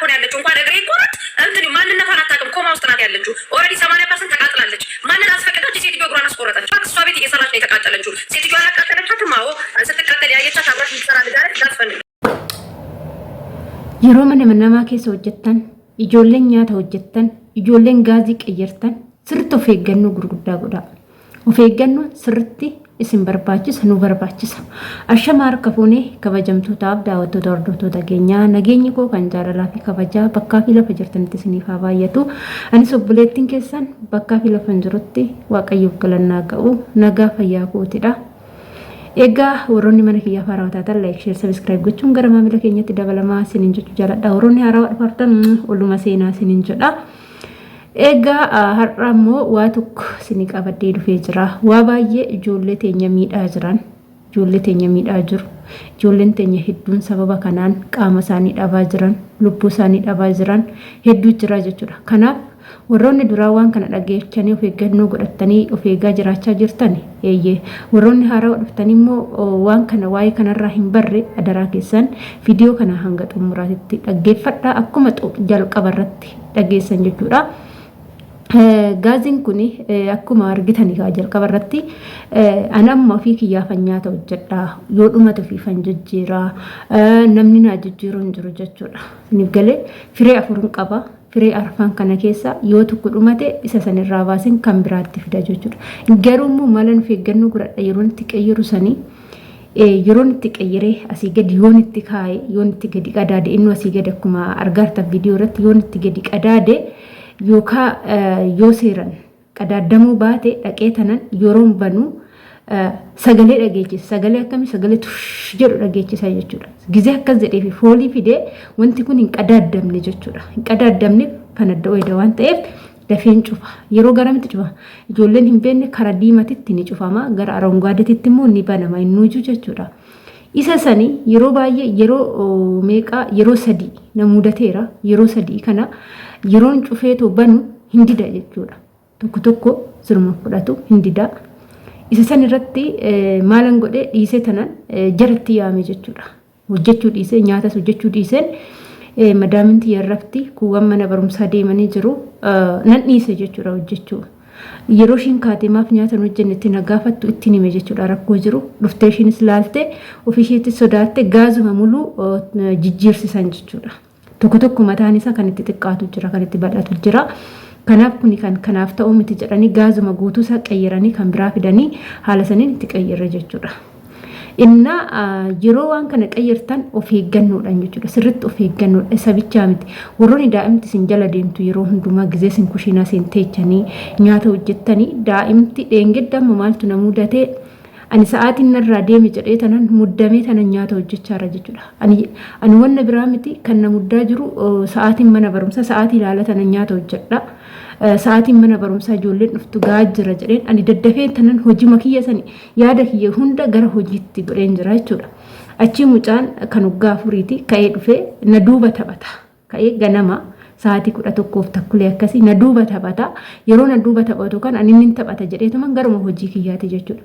ነው ያለችው። እንኳን እግሬ ቆረጥ እንትን ማንነቷን አታውቅም። ኮማ ውስጥ ናት ያለችው። ኦልሬዲ 80% ተቃጥላለች። ማንን አስፈቅዳች? ሴትዮዋ እግሯን አስቆረጠች። እሷ ቤት እየሰራች ነው የተቃጠለችው። ሴትዮዋ አላቃጠለቻትም። አዎ ስትቃጠል ያየቻት አብራሽ ልትሰራ ልዳረች ዳስፈልግ yeroo nama keessa hojjettan ijoolleen nyaata hojjettan ijoolleen gaazii qayyartan sirriitti of eeggannoo gurguddaa godhaa. Of eeggannoo sirriitti isin barbaachisa nu barbaachisa. Ashama harka fuunee kabajamtootaaf daawwattoota hordoftoota keenyaa nageenyi koo kan jaalalaa fi kabajaa bakkaa fi lafa jirtanitti isiniif haa baay'atu. Anis obboleettiin keessan bakkaa fi lafa jirutti waaqayyoof galannaa ga'u nagaa fayyaa kootidha. Egaa warroonni mana kiyyaa faaraawwataatan like share subscribe gochuun gara maamila keenyatti dabalamaa isiniin jechuu jaaladha. Warroonni haarawaa dhufartan olluma seenaa isiniin jedha. Egaa har'a immoo waa tokko isinii qabadhee dhufee jira. Waa baay'ee ijoollee teenya miidhaa jiran, ijoollee teenya miidhaa jiru. Ijoolleen teenya hedduun sababa kanaan qaama isaanii dhabaa jiran, lubbuu isaanii dhabaa jiran hedduu jira jechuudha. Kanaaf warroonni duraa waan kana dhageechanii of eeggannoo godhatanii of eeggaa jiraachaa jirtan warroonni haarawaa dhuftanii immoo waan kana waa'ee kanarraa hin barre adaraa keessan viidiyoo kana hanga xumuraatitti dhaggeeffadhaa akkuma jalqaba irratti dhageessan jechuudha. Gaaziin kun akkuma argitan jalqaba irratti anamma ofii kiyyaafan nyaata hojjedha yoo dhumate ofiifan jijjiira namni naa jijjiiruu hin jiru jechuudha. Isiniif galee firee afurin qaba. Firee arfan kana keessa yoo tokko dhumate isa sanirraa baasin kan biraatti fida jechuudha. Garuu immoo malan of eeggannoo godhadha yeroo itti qayyiru sanii yeroo itti qayyiree asii gadi yoo itti kaa'e yoo itti gadi qadaade inni asii gadi akkuma argaartan viidiyoo irratti yoo itti gadi qadaade yookaan yoo seeran qadaadamuu baate dhaqee tanan yeroon banuu sagalee dhageechisa. Sagalee akkamii sagalee tush jedhu dhageechisa jechuudha. Gizee akkas jedhee fi foolii fidee wanti kun hin qadaadamne jechuudha. Hin qadaadamne fanadda ooyida waan ta'eef dafeen cufa. Yeroo garamitti cufa? Ijoolleen hin beekne karaa diimatitti ni cufama, gara arangaadetitti immoo ni banama hin nuuju jechuudha. Isa sanii yeroo baay'ee yeroo meeqaa yeroo sadii na mudateera. Yeroo sadii kana yeroon cufeetoo banu hin dida jechuudha. Tokko tokko sirma fudhatu hin dida. Isa san irratti maalan godhee dhiisee tanan jaratti yaame jechuudha. Hojjechuu dhiisee nyaatas hojjechuu dhiiseen madaaminti yarrafti kuuwwan mana barumsaa deemanii jiru nan dhiise jechuudha hojjechuu. Yeroo ishiin kaatee maaf nyaata hojjenne itti nagaafattu ittiin hime jechuudha rakkoo jiru. Dhuftee ishiinis laaltee ofisheetti sodaatte gaazuma muluu jijjiirsisan jechuudha. Tokko tokko mataan isaa kan itti xiqqaatu jira, kan itti bal'atu jira. Kanaaf kuni kan kanaaf ta'u miti jedhanii gaazuma guutuu isaa qayyiranii kan biraa fidanii haala saniin itti qayyirre jechuudha. Inna yeroo waan kana qayyirtan of eeggannoodhaan jechuudha. Sirriitti of eeggannoodha. Isa bichaa miti. Warroonni daa'imti isin jala deemtu yeroo hundumaa gizee isin kushiinaa isin teechanii nyaata hojjettanii daa'imti dheengeddaamma maaltu na mudatee ani sa'aatiin narraa deeme jedhee tanan muddamee tanan nyaata hojjechaarra jechuudha. Ani wanna biraa miti kan na muddaa jiru sa'aatiin mana barumsaa sa'aatii ilaala tanan nyaata hojjedha. Sa'aatiin mana barumsaa ijoolleen dhuftu gahaa jira jedheen ani daddafee tanan hojii makiyya sani yaada kiyya hunda gara hojiitti godheen jira jechuudha. Achii mucaan kan waggaa afuriiti ka'ee dhufee na duuba taphata. Ka'ee ganama sa'aatii 11:00 akkasii na duuba taphata. Yeroo na duuba taphatu kan ani inni taphata jedheetuman garuma hojii kiyyaati jechuudha.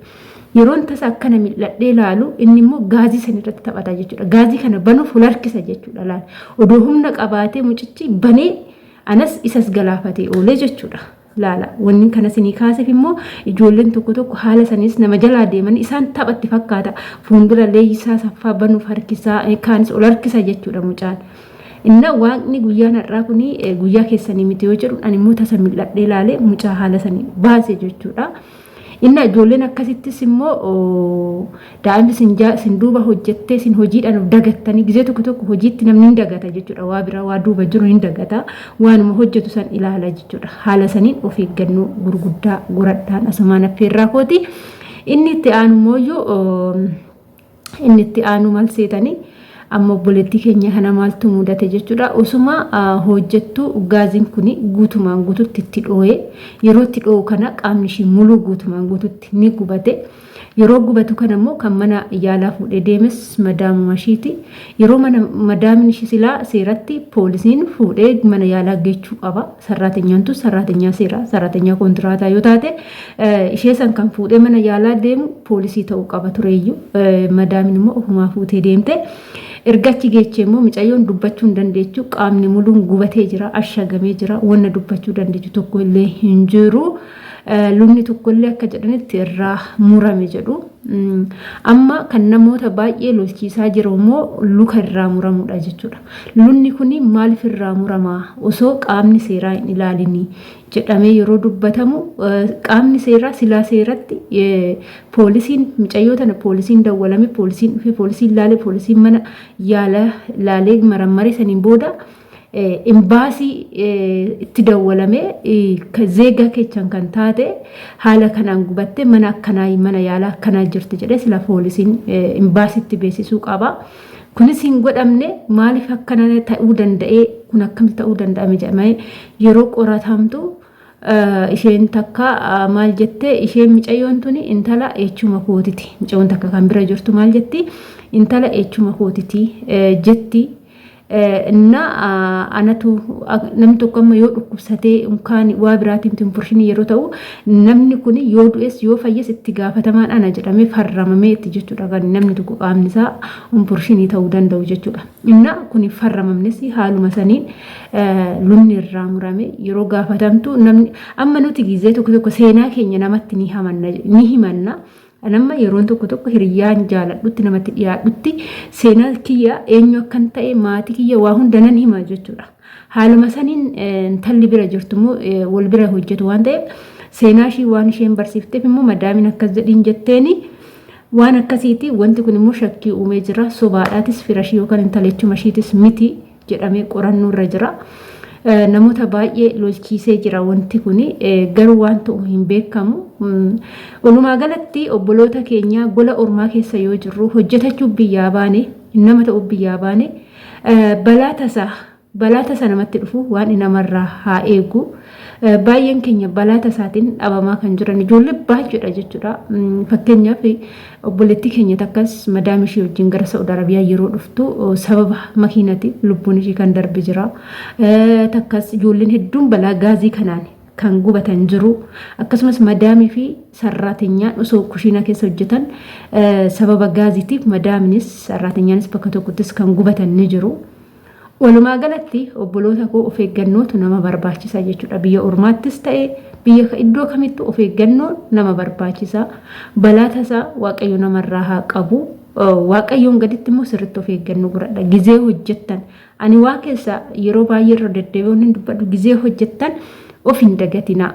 Yeroon tasa akkana mil'adhee laalu inni immoo gaazii san irratti taphata jechuudha. Gaazii kana banuuf hularkisa jechuudha laal. Odoo humna qabaatee mucichi banee anas isas galaafatee oolee jechuudha. Laala wanni kana sinii kaasif immoo ijoolleen tokko tokko haala sanis nama jalaa deeman isaan taphatti fakkaata. Fuuldura leeyyisaa saffaa banuuf harkisaa kaanis ol harkisa jechuudha mucaan. Inna waaqni guyyaan har'aa kuni guyyaa keessanii miti yoo jedhu ani immoo tasa mil'adhee laalee mucaa haala sanii baase jechuudha. Inna ijoolleen akkasittis immoo daa'imni sin duuba hojjettee sin hojiidhaan of dagattanii gizee tokko tokko hojiitti namni hin dagata jechuudha. Waa biraa waa duuba jiru hin dagata. Waanuma hojjetu san ilaala jechuudha. Haala saniin of eeggannoo gurguddaa godhadhaan asumaan affeerraa kooti. Inni itti aanu mooyyuu inni itti aanu maal seetanii amma obboleettii keenya kana maaltu mudate jechuudha. Osuma hojjettu gaaziin kun guutumaan guututti itti dhoo'ee yeroo itti dhoo'u kana qaamni ishii muluu guutumaan guututti ni gubate. Yeroo gubatu kana immoo kan mana yaalaa fuudhee deemes madaamuma ishiiti. Yeroo madaamni ishii silaa seeratti poolisiin fuudhee mana yaalaa geechuu qaba. Sarraateenyaantu sarraateenyaa seeraa sarraateenyaa kontiraataa yoo taate ishee san kan fuudhee mana yaalaa deemu poolisii ta'uu qaba tureeyyuu madaamin immoo ofumaa fuutee deemte. ergachi geechee immoo mucayyoon dubbachuu hin dandeechu qaamni muluun gubatee jira ashagamee jira wanna dubbachuu dandeechu tokko illee hin jiru. Lunni tokkollee akka jedhanitti irraa murame jedhu amma kan namoota baay'ee lolchiisaa jiru immoo luka irraa muramudha jechuudha. Lunni kuni maaliif irraa murama osoo qaamni seeraa hin ilaalinii jedhamee yeroo dubbatamu qaamni seeraa silaa seeratti poolisiin mucayyoo tana poolisiin dawwalame poolisiin dhufee poolisiin laalee poolisiin mana yaala laalee marammaree saniin booda imbaasii itti dawwalame zeega keechan kan taate haala kanaan gubatte mana akkanaa mana yaala akkanaa jirti jedhee sila poolisiin imbaasiitti beeksisuu qaba. Kunis hin godhamne maaliif akkana ta'uu danda'e kun akkamitti ta'uu danda'ame jedhamee yeroo qoratamtu isheen takka maal jette isheen mucayyoon tuni intala echuma kootiti mucayyoon takka kan bira jirtu maal jetti intala echuma kootiti jetti. Na anatu namni tokko amma yoo dhukkubsatee unkaan waa biraatiin timpurshinii yeroo ta'u namni kun yoo du'es yoo fayyes itti gaafatamaan ana jedhamee farramamee itti jechuudha kan namni tokko qaamni isaa umpurshinii ta'uu danda'u jechuudha. Inna kun farramamnes haaluma saniin lunni irraa murame yeroo gaafatamtu namni amma nuti gizee tokko seenaa keenya namatti ni himanna. Anamma yeroon tokko hiriyaan jaaladhutti namatti dhiyaadhutti seenaa kiyya eenyu akkan ta'e maatii kiyya waa hundanan hima jechuudha. Haaluma saniin intalli bira jirtumoo wal bira hojjetu waan ta'eef seenaa ishii waan isheen barsiifteef immoo madaamin akkas jedhiin jetteeni waan akkasiiti wanti kun immoo shakkii uumee jira sobaadhaatis firashii yookaan intalechuma ishiitis miti jedhamee qorannoo irra jira. Namoota baay'ee lolchiisee jira wanti kun garuu waan ta'u hin beekamu. Walumaa galatti obboloota keenya gola ormaa keessa yoo jirru hojjetachuu biyyaa baane nama ta'uu biyyaa baane balaa tasaa namatti dhufu waan namarraa haa eegu. Baay'een keenya balaa tasaatiin dhabamaa kan jiran ijoollee baay'eedha jechuudha. Fakkeenyaaf obboleettii keenya takkas madaam ishee wajjin gara Saudi Arabiyaa yeroo dhuftu sababa makiinati lubbuun ishee kan darbe jira. Takkas ijoolleen hedduun balaa gaazii kanaan kan gubatan jiru. Akkasumas madaamii fi sarraateenyaan osoo kushiina keessa hojjetan sababa gaaziitiif madaaminis sarraateenyaanis bakka tokkottis kan gubatan ni jiru. Walumaa galatti obboloota koo of eeggannootu nama barbaachisa jechuudha. Biyya ormaattis ta'e biyya iddoo kamittuu of eeggannoon nama barbaachisa. Balaa tasaa waaqayyo namarraa haa qabu. Waaqayyoon gaditti immoo sirriitti of eeggannoo godhadha. Gizee hojjettan ani waa keessa yeroo baay'ee irra deddeebi'uun hin dubbadhu gizee hojjettan of hin dagatinaa.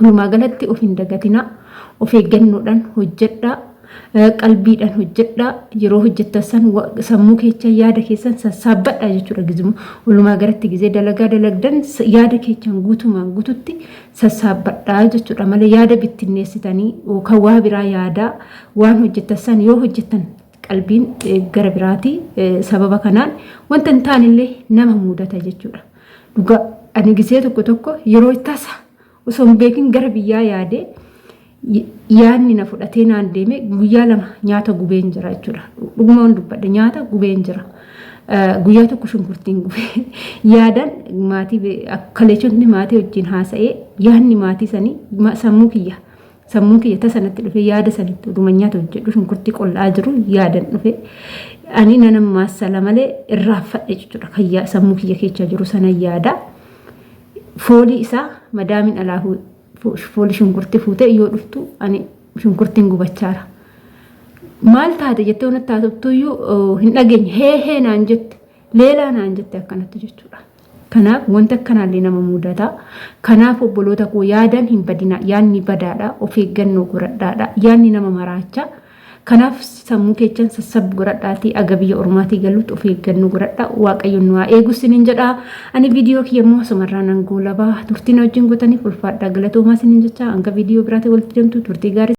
Walumaa galatti of hin dagatinaa. Of eeggannoodhaan hojjedhaa. Qalbiidhaan hojjedhaa yeroo hojjettan sammuu keessa yaada keessan sassaabbadhaa jechuudha gizimu walumaa galatti gizee dalagaa dalagdan yaada keessan guutumaan guututti sassaabbadhaa jechuudha malee yaada bittinneessitanii kan waa biraa yaadaa waan hojjettan yoo hojjettan qalbiin gara biraati sababa kanaan wanta hin taanillee nama mudata jechuudha. Dhugaa ani gizee tokko yeroo tasa osoo hin beekin gara biyyaa yaadee yaanni na fudhatee naan deeme guyyaa lama nyaata gubeen jira jechuudha. Dhugumaan dubbadha nyaata gubeen jira. Guyyaa tokko shunkurtiin gubee yaadan maatii akkaleechonni maatii wajjin haasa'ee yaanni maatii sanii sammuu kiyya tasanatti dhufe yaada sanitti dhuma nyaata hojjedhu shunkurtii qollaa jiru yaadan dhufe ani nana maassala malee irraanfadhe jechuudha. Kan sammuu kiyya keessa jiru sana yaada foolii isaa madaamin alaahuu foolii shunkurtii fuutee yoo dhuftu ani shunkurtiin gubachaara. Maal taate jettee wanti taatottuyyuu hin dhageenye hee naan jette leelaa naan jette akkanatti jechuudha. Kanaaf wanta akkanaallee nama mudata. Kanaaf obboloota koo yaadan hin badina yaanni badaadha of eeggannoo godhadhaadha yaanni nama maraacha. Kanaaf sammuu keessan sassab godhadhaatii aga biyya ormaatii galuutti of eeggannoo godhadhaa waaqayyoon nu haa eegu sinin jedha. Ani viidiyoo kiyya immoo asumarraa nan goolabaa turtiin wajjin gootaniif ulfaadhaa galatoomaa sinin jecha hanga viidiyoo biraatti walitti deemtu turtii gaarii.